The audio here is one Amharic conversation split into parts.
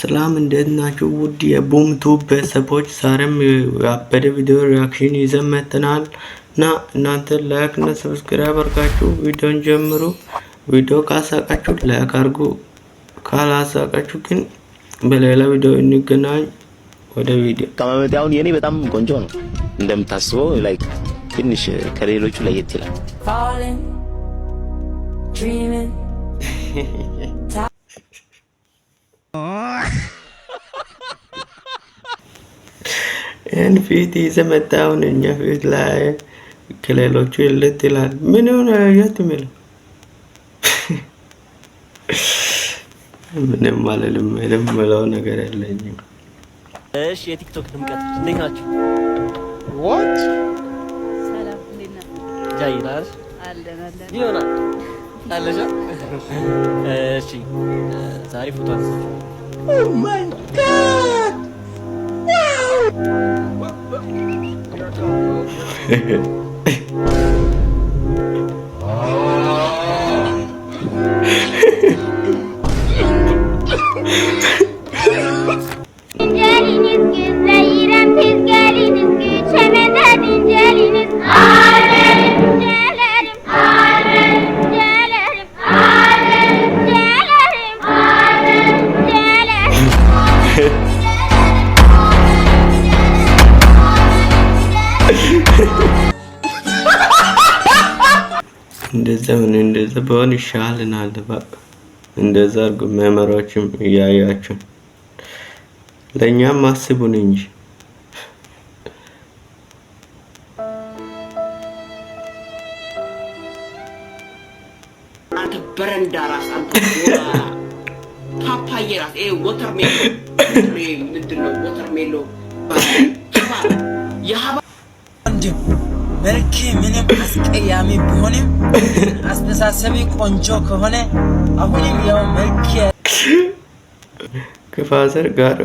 ሰላም እንዴት ናችሁ? ውድ የቡም ቱብ ቤተሰቦች ዛሬም ያበደ ቪዲዮ ሪአክሽን ይዘን መጥተናል እና እናንተ ላይክ እና ሰብስክራይብ አድርጋችሁ ቪዲዮን ጀምሩ። ቪዲዮ ካሳቃችሁ ላይክ አድርጉ፣ ካላሳቃችሁ ግን በሌላ ቪዲዮ እንገናኝ። ወደ ቪዲዮ ከመመጣውን የኔ በጣም ቆንጆ ነው እንደምታስበው፣ ላይክ ትንሽ ከሌሎቹ ለየት ይላል። ይህን ፊት ይዘህ መጣውን እኛ ፊት ላይ ከሌሎቹ ይለጥ ይላል። ምን ሆነ ያት የሚለው ምንም አልልም። ምንም የምለው ነገር የለኝም። እሺ የቲክቶክ ድምቀት እንዴት ናችሁ? ዋት ሰላም እንዴት ነህ? ጃይራስ አለን ይሆናል አለሽ? እሺ ዛሬ ፎቶ አንሳ። ኦ ማይ ጋድ እንደዛ በሆነ ይሻልናል። በቃ እንደዛ አድርጉ። መመሪያዎችም እያያችሁ ለእኛም አስቡን እንጂ አንተ በረንዳ ራስ አንተ ፓፓዬ ራስ ወተርሜሎ ምንድነው? ወተርሜሎ መልክ ምንም አስቀያሚ ቢሆንም አስተሳሰቢ ቆንጆ ከሆነ አሁንም ያው መልክ ከፋዘር ጋር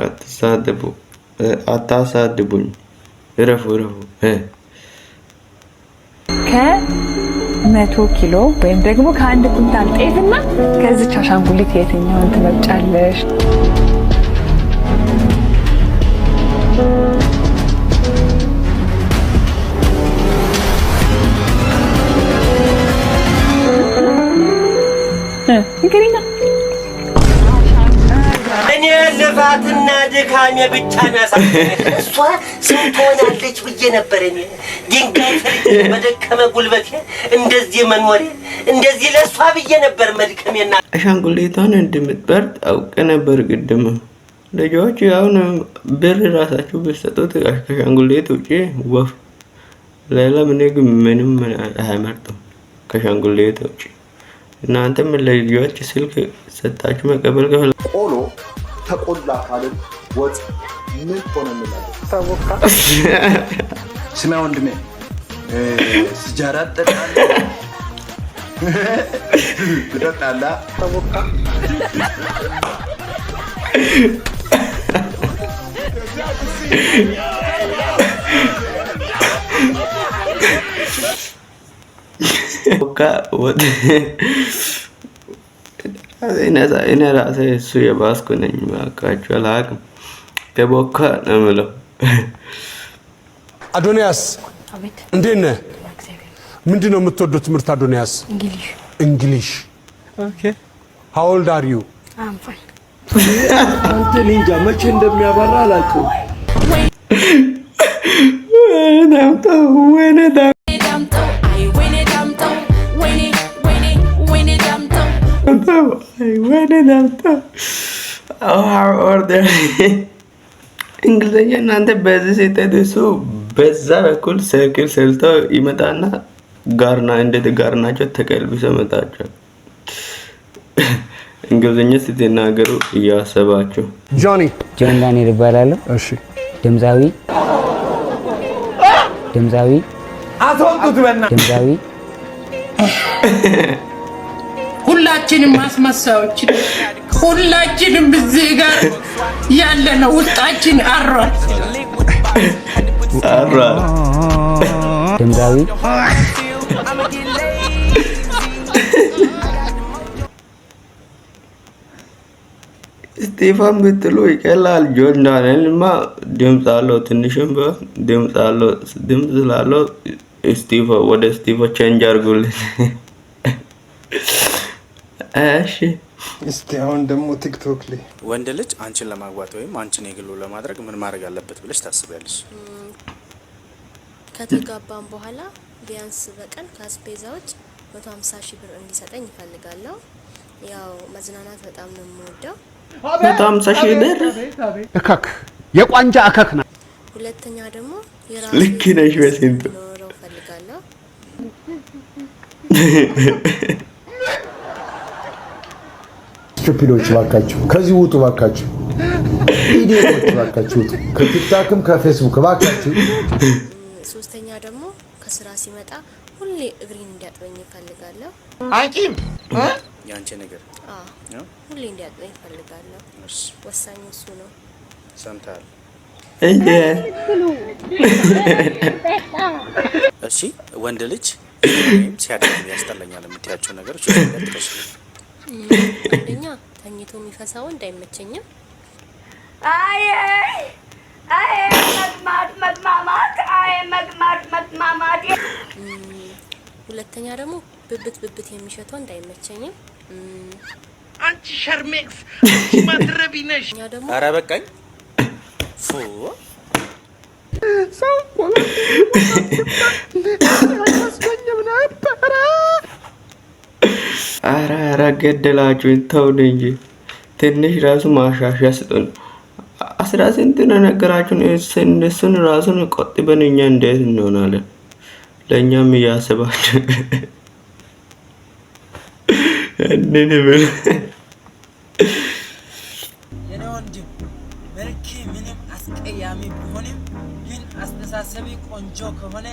አታሳድቡኝ። እረፉ ከ100 ኪሎ ወይም ደግሞ ከአንድ ኩንታል ጤፍና ከዚች አሻንጉሊት የትኛውን ትመርጫለሽ? እንግዲህ እኔ ልፋትና ድካሜ ብቻ ነሳ እሷ ስንት ሆናለች ብዬ ነበር። እኔ ድንጋይ በደከመ ጉልበቴ እንደዚህ መኖሬ እንደዚህ ለሷ ብዬ ነበር መድከሜና አሻንጉሊቷን እንደምትበርጥ አውቄ ነበር። ቅድም ልጆች አሁን ብር ራሳችሁ ብትሰጡት ከአሻንጉሊት ውጪ ወፍ ሌላ ምንም አይመርጡም ከአሻንጉሊት ውጪ። እናንተም ለልጆች ስልክ ሰጣችሁ መቀበል ከሆነ ቆሎ ተቆላ ካልን ወጥ ምን ሆነ እንላለን? ታወቃ ስማ ወንድሜ ሲጃራ ትጠጣለህ? ታወቃ ወጥ እኔ ራሴ እሱ የባስኩ ነኝ። እባካችሁ አላውቅም። ከቦካ ነው የምለው። አዶንያስ እንዴት ነህ? ምንድን ነው የምትወደው ትምህርት አዶንያስ? እንግሊሽ። ኦኬ how old are you? I'm fine. አንተ እንጃ መቼ እንደሚያባራ አላውቅም። እንግሊዝኛ እናንተ በዚህ ስትሄዱ በዛ በኩል ሰርክል ሰርተው ይመጣና ጋርና እንዴት ጋርናቸው ተቀልብሶ መጣቸው። እንግሊዝኛ ስትናገሩ እያሰባችሁ ጆን ዳንኤል ይባላለሁ። እሺ ድምፃዊ አትወጡት በእና ድምፃዊ ሁላችንም ማስመሳዮች ሁላችንም እዚህ ጋር ያለ ነው ውስጣችን አሯል ድምፃዊ ስቴፋን ብትሉ ይቀላል። ጆን ዳንኤልማ ድምፅ አለው ትንሽም ድምፅ አለው። ድምፅ ስላለው ስቲፎ ወደ ስቲፎ ቼንጅ አድርጉልኝ። እሺ እስቲ አሁን ደግሞ ቲክቶክ ላይ ወንድ ልጅ አንቺን ለማግባት ወይም አንቺን የግሉ ለማድረግ ምን ማድረግ አለበት ብለሽ ታስቢያለሽ? ከተጋባን በኋላ ቢያንስ በቀን ከአስቤዛዎች 150,000 ብር እንዲሰጠኝ ይፈልጋለሁ። ያው መዝናናት በጣም ነው የምወደው። 150,000 ብር እከክ የቋንጃ እከክ ነው። ሁለተኛ ደግሞ ልክ ነሽ በስንቱ ነው ፈልጋለሁ። ስቱፒዶች ባካችሁ ከዚህ ውጡ ባካችሁ። ኢዲዮቶች ባካችሁ ውጡ ከቲክታክም ከፌስቡክ ባካችሁ። ሶስተኛ ደግሞ ከስራ ሲመጣ ሁሌ እግሬን እንዲያጥበኝ ይፈልጋለሁ። አንቺም ያንቺ ነገር ሁሌ እንዲያጥበኝ ይፈልጋለሁ። ወሳኝ እሱ ነው። ሰምታል? እሺ ወንድ ልጅ ሲያደርግ ያስጠላኛል የምትያቸው ነገሮች ተጠቅሽ። አንደኛ ተኝቶ የሚፈሳው እንዳይመቸኝም። ሁለተኛ ደግሞ ብብት የሚሸተው እንዳይመቸኝም። አንቺ ሸርሜክስ ማትረቢ ነሽ። ኧረ በቃኝ ፉ ሰው ኧረ ገደላችሁኝ። ተውን እንጂ ትንሽ ራሱ ማሻሻያ ስጡን። 18 ነው ነገራችሁን። እሱን ራሱን ቆጥበን እኛ እንዴት እንሆናለን? ለእኛም እያስባችሁ እንንብል። የኔ ወንድም መልኬ ምንም አስቀያሚ ቢሆንም ግን አስተሳሰቢ ቆንጆ ከሆነ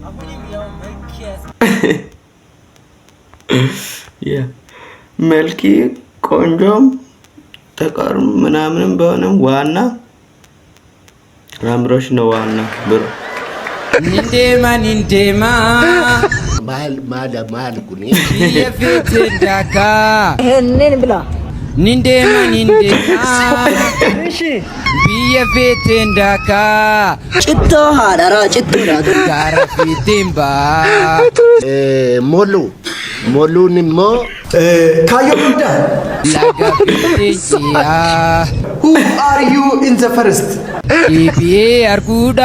አሁንም ያው መልኬ መልኪ ቆንጆም ተቀርም ምናምንም በሆነም ዋና አምሮሽ ነው ዋና ብሮ ኒንዴማ ማል ጉኔ የፊት ዳካ ይሄንን ብላ ኒንዴማ እሺ የፊት ዳካ ጭቶ ሀዳራ ጭቶ ጋራፊቲምባ ሞሉንሞ ካዮ ጉዳ ላጋፊቲያ who are you in the first ኢቢኤ አርጉዳ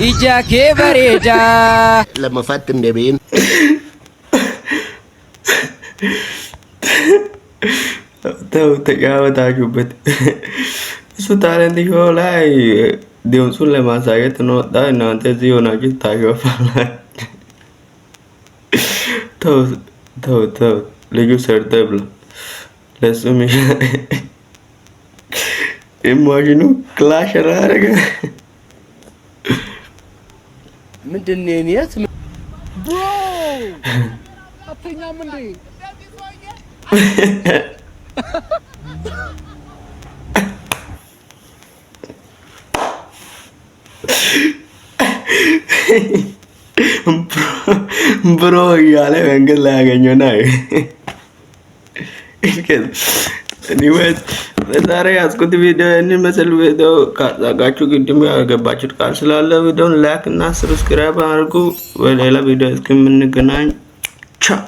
ኢጃኬ በሬዳ ለመፋት እንደቤን ተው ተጫወታችሁበት። እሱ ታለንት ሾው ላይ ድምፁን ለማሳየት ነው ወጣ። እናንተ እዚህ ሆናችሁ ታሾፋላችሁ። ተው ልጁ ሰርተ ብላ ለሱም ኢማጂኑ ክላሽ አደረገ። ምንድን ነው የት ብሮ አተኛም እንዴ? ብሮ እያለ መንገድ ላይ ያገኘው ና ዛሬ ያስኩት ቪዲዮ ይህንን መሰል ቪዲዮ ካዛጋችሁ ግድም ያገባችሁት ቃል ስላለ ቪዲዮን ላይክ እና ሰብስክራይብ አድርጉ። በሌላ ቪዲዮ እስከምንገናኝ ቻው።